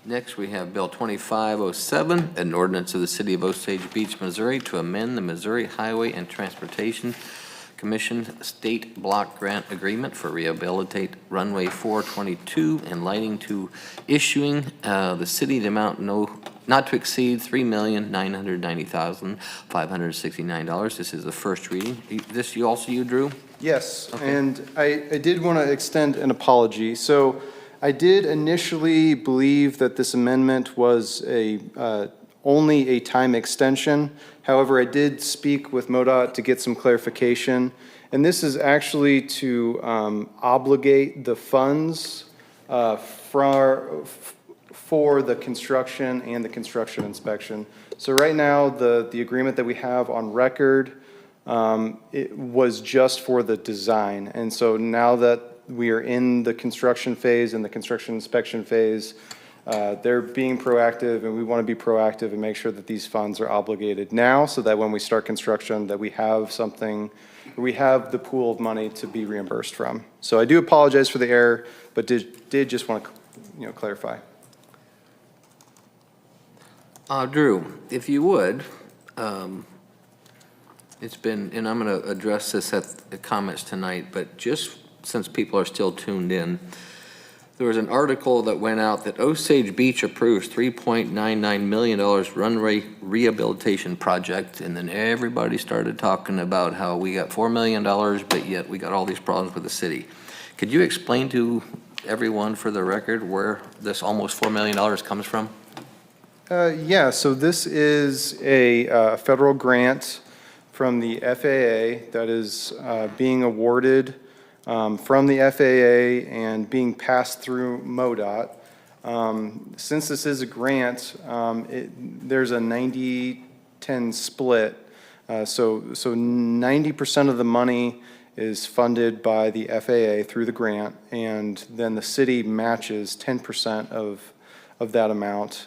Next, we have Bill 2507, an ordinance of the City of Osage Beach, Missouri, to amend the Missouri Highway and Transportation Commission State Block Grant Agreement for Rehabilitate Runway 422 and lighting to issuing the city the amount not to exceed $3,990,569. This is the first reading. This you, Drew? Yes, Okay. and I did want to extend an apology. So I did initially believe that this amendment was only a time extension. However, I did speak with MoDOT to get some clarification. And this is actually to obligate the funds for the construction and the construction inspection. So right now, the agreement that we have on record, it was just for the design. And so now that we are in the construction phase and the construction inspection phase, they're being proactive, and we want to be proactive and make sure that these funds are obligated now so that when we start construction that we have the pool of money to be reimbursed from. So I do apologize for the error, but did just want to clarify. Drew, if you would, it's been, and I'm going to address this at the comments tonight, but just since people are still tuned in, there was an article that went out that Osage Beach approves $3.99 million runway rehabilitation project, and then everybody started talking about how we got $4 million, but yet we got all these problems with the city. Could you explain to everyone, for the record, where this almost $4 million comes from? Yeah, so this is a federal grant from the FAA that is being awarded from the FAA and being passed through MoDOT. Since this is a grant, there's a 90-10 split. So 90% of the money is funded by the FAA through the grant, and then the city matches 10% of that amount.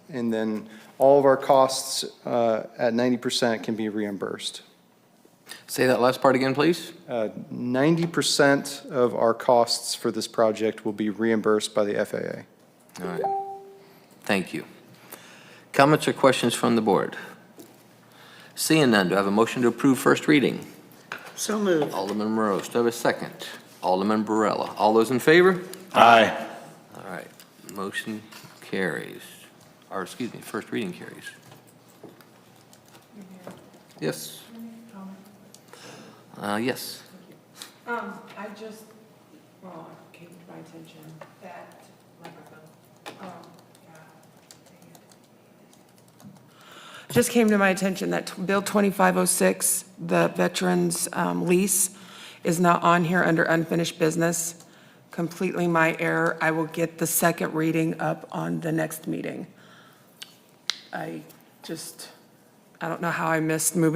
And then all of our costs at 90% can be reimbursed. Say that last part again, please. 90% of our costs for this project will be reimbursed by the FAA. All right. Thank you. Comments or questions from the board? Seeing none, do I have a motion to approve first reading? So moved. Alderman Morose, do I have a second? Alderman Barella. All those in favor? Aye. All right. Motion carries. Or, excuse me, first reading carries. Yes. Yes. I just, well, it came to my attention that microphone. Just came to my attention that Bill 2506, the veterans lease, is not on here under unfinished business. Completely my error. I will get the second reading up on the next meeting. I don't know how I missed moving